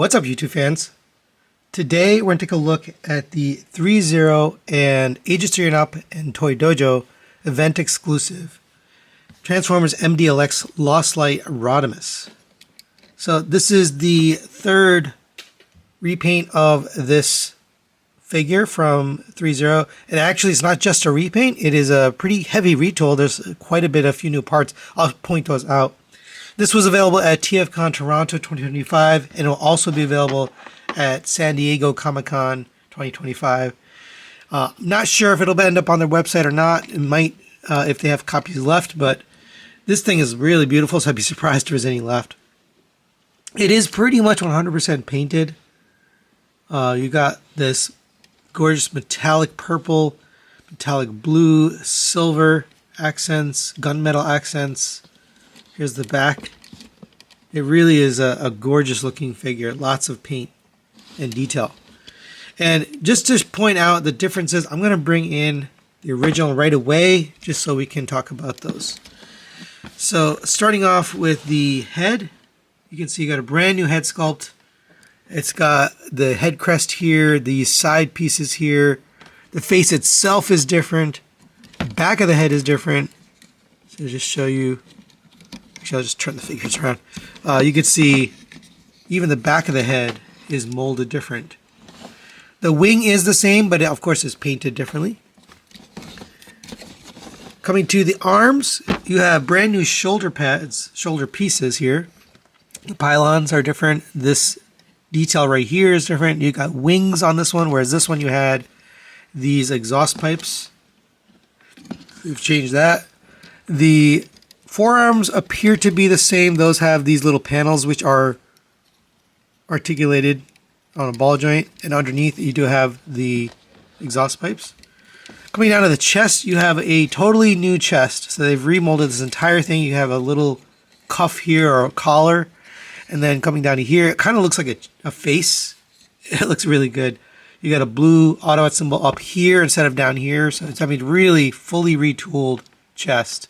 What's up, YouTube fans? Today we're going to take a look at the Threezero and Ages 3 and Up and Toydojo event exclusive Transformers MDLX Lost Light Rodimus. So this is the third repaint of this figure from Threezero. And actually it's not just a repaint, it is a pretty heavy retool. There's quite a few new parts. I'll point those out. This was available at TFCon Toronto 2025, and it will also be available at San Diego Comic-Con 2025. Not sure if it'll end up on their website or not. It might if they have copies left, but this thing is really beautiful, so I'd be surprised if there's any left. It is pretty much 100% painted. You got this gorgeous metallic purple, metallic blue, silver accents, gunmetal accents. Here's the back. It really is a gorgeous looking figure. Lots of paint and detail. And just to point out the differences, I'm going to bring in the original right away just so we can talk about those. So starting off with the head, you can see you got a brand new head sculpt. It's got the head crest here, these side pieces here. The face itself is different. The back of the head is different. So just show you. Actually, I'll just turn the figures around. You can see even the back of the head is molded different. The wing is the same, but of course it's painted differently. Coming to the arms, you have brand new shoulder pads, shoulder pieces here. The pylons are different. This detail right here is different. You got wings on this one, whereas this one you had these exhaust pipes. We've changed that. The forearms appear to be the same. Those have these little panels which are articulated on a ball joint, and underneath you do have the exhaust pipes. Coming down to the chest, you have a totally new chest. So they've remolded this entire thing. You have a little cuff here or a collar, and then coming down to here, it kind of looks like a face. It looks really good. You got a blue Autobot symbol up here instead of down here. So it's really fully retooled chest.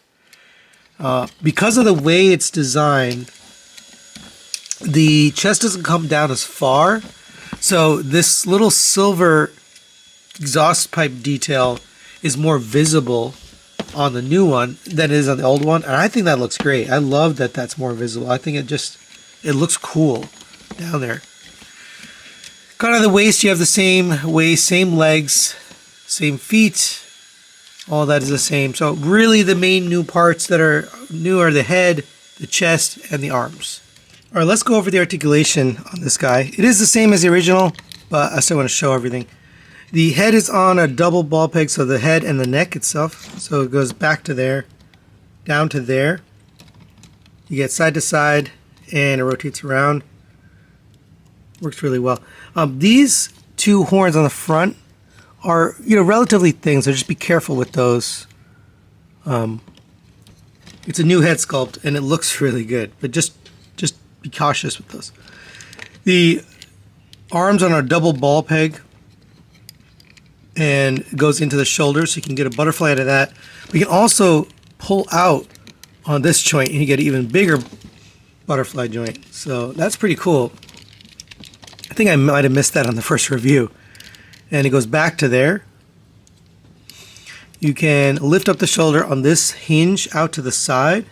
Because of the way it's designed, the chest doesn't come down as far. So this little silver exhaust pipe detail is more visible on the new one than it is on the old one. And I think that looks great. I love that that's more visible. I think it looks cool down there. Kind of the waist, you have the same waist, same legs, same feet. All that is the same. So really the main new parts that are new are the head, the chest, and the arms. All right, let's go over the articulation on this guy. It is the same as the original, but I still want to show everything. The head is on a double ball peg, so the head and the neck itself. So it goes back to there, down to there. You get side to side, and it rotates around. Works really well. These two horns on the front are relatively thin, so just be careful with those. It's a new head sculpt and it looks really good, but just be cautious with those. The arms on our double ball peg and goes into the shoulder, so you can get a butterfly out of that. We can also pull out on this joint and you get an even bigger butterfly joint, so that's pretty cool. I think I might have missed that on the first review. And it goes back to there. You can lift up the shoulder on this hinge out to the side.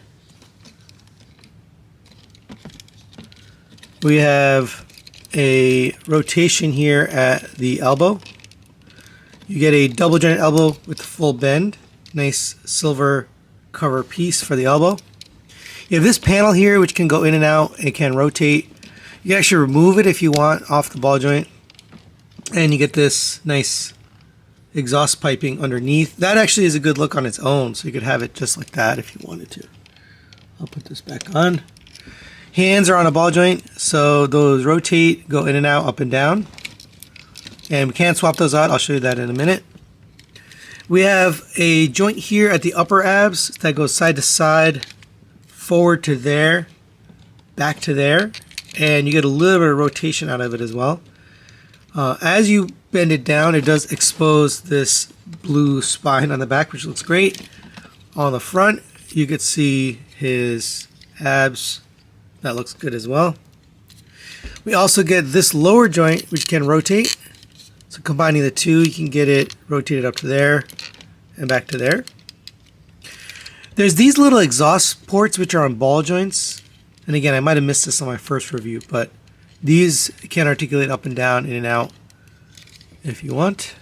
We have a rotation here at the elbow. You get a double jointed elbow with full bend. Nice silver cover piece for the elbow. You have this panel here which can go in and out. It can rotate. You can actually remove it if you want off the ball joint. And you get this nice exhaust piping underneath. That actually is a good look on its own, so you could have it just like that if you wanted to. I'll put this back on. Hands are on a ball joint, so those rotate, go in and out, up and down. And we can swap those out. I'll show you that in a minute. We have a joint here at the upper abs that goes side to side, forward to there, back to there. And you get a little bit of rotation out of it as well. As you bend it down, it does expose this blue spine on the back, which looks great. On the front, you could see his abs. That looks good as well. We also get this lower joint, which can rotate. So combining the two, you can get it rotated up to there and back to there. There's these little exhaust ports which are on ball joints. And again, I might have missed this on my first review, but these can articulate up and down, in and out if you want.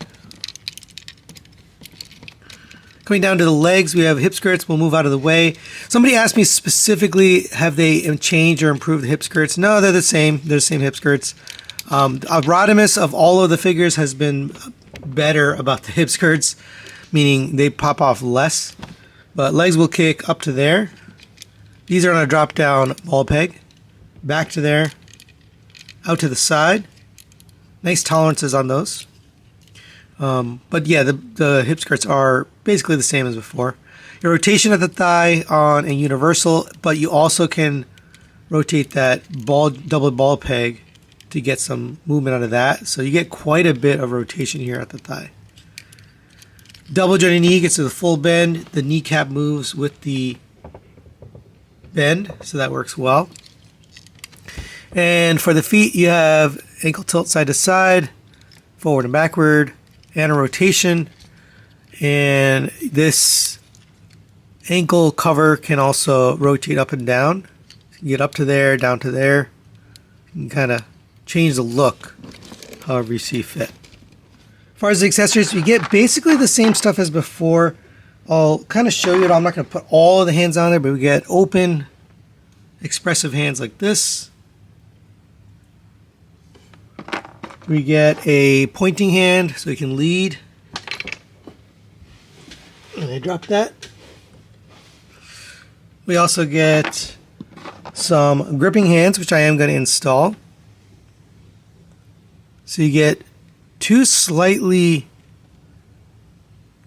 Coming down to the legs, we have hip skirts. We'll move out of the way. Somebody asked me specifically, have they changed or improved the hip skirts? No, they're the same. They're the same hip skirts. Rodimus of all of the figures has been better about the hip skirts, meaning they pop off less. But legs will kick up to there. These are on a drop down ball peg. Back to there. Out to the side. Nice tolerances on those. But yeah, the hip skirts are basically the same as before. Your rotation at the thigh on a universal, but you also can rotate that double ball peg to get some movement out of that. So you get quite a bit of rotation here at the thigh. Double jointed knee gets to the full bend. The kneecap moves with the bend, so that works well. And for the feet, you have ankle tilt side to side, forward and backward, and a rotation. And this ankle cover can also rotate up and down. You can get up to there, down to there. You can kind of change the look however you see fit. As far as the accessories, we get basically the same stuff as before. I'll kind of show you it. I'm not going to put all of the hands on there, but we get open, expressive hands like this. We get a pointing hand so you can lead. And I drop that. We also get some gripping hands, which I am going to install. So you get two slightly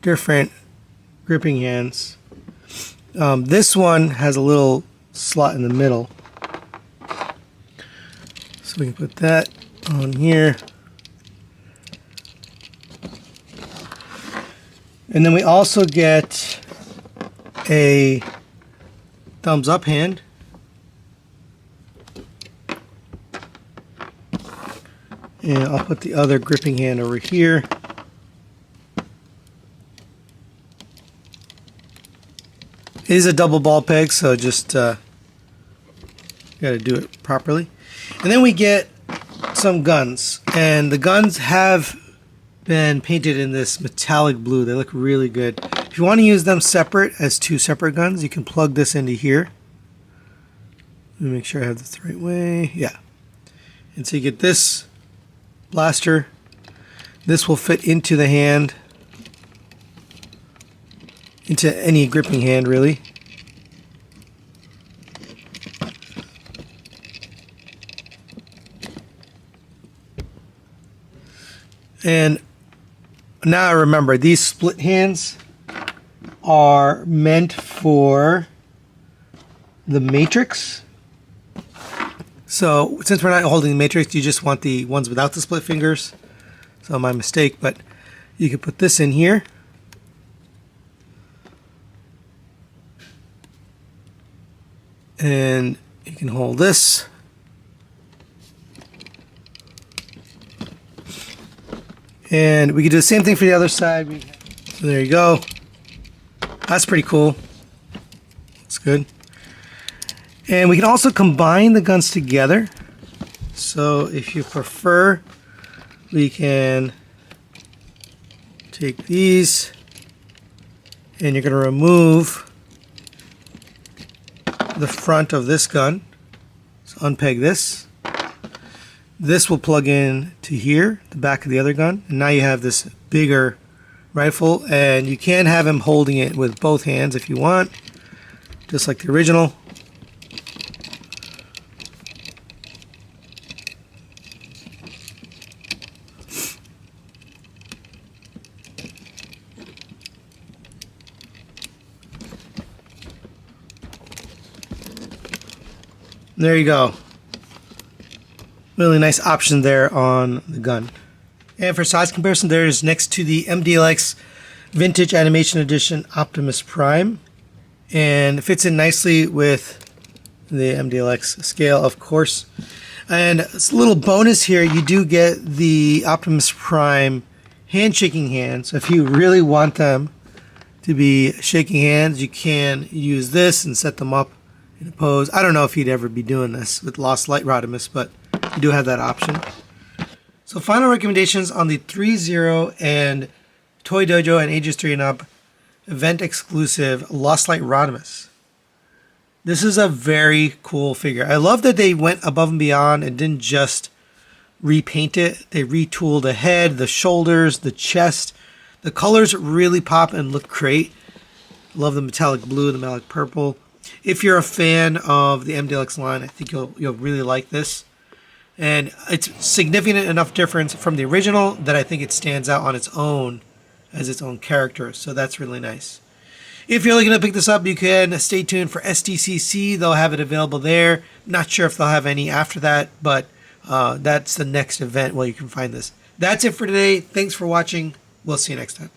different gripping hands. This one has a little slot in the middle. So we can put that on here. And then we also get a thumbs up hand. And I'll put the other gripping hand over here. It is a double ball peg, so just got to do it properly. And then we get some guns, and the guns have been painted in this metallic blue. They look really good. If you want to use them separate as two separate guns, you can plug this into here. Let me make sure I have this the right way. Yeah. And so you get this blaster. This will fit into the hand, into any gripping hand really. And now I remember, these split hands are meant for the matrix. So since we're not holding the matrix, you just want the ones without the split fingers. So my mistake, but you can put this in here. And you can hold this. And we can do the same thing for the other side. So there you go. That's pretty cool. That's good. And we can also combine the guns together. So if you prefer, we can take these and you're going to remove the front of this gun. So unpeg this. This will plug in to here, the back of the other gun, and now you have this bigger rifle, and you can have him holding it with both hands if you want, just like the original. There you go. Really nice option there on the gun. And for size comparison, there's next to the MDLX Vintage Animation Edition Optimus Prime. And it fits in nicely with the MDLX scale, of course. And it's a little bonus here, you do get the Optimus Prime handshaking hand. So if you really want them to be shaking hands, you can use this and set them up in a pose. I don't know if you'd ever be doing this with Lost Light Rodimus, but you do have that option. So final recommendations on the Threezero and Toydojo and ages 3 and up event exclusive Lost Light Rodimus. This is a very cool figure. I love that they went above and beyond and didn't just repaint it. They retooled the head, the shoulders, the chest. The colors really pop and look great. Love the metallic blue, the metallic purple. If you're a fan of the MDLX line, I think you'll really like this. And it's significant enough difference from the original that I think it stands out on its own as its own character. So that's really nice. If you're looking to pick this up, you can stay tuned for SDCC. They'll have it available there. Not sure if they'll have any after that, but that's the next event where you can find this. That's it for today. Thanks for watching. We'll see you next time.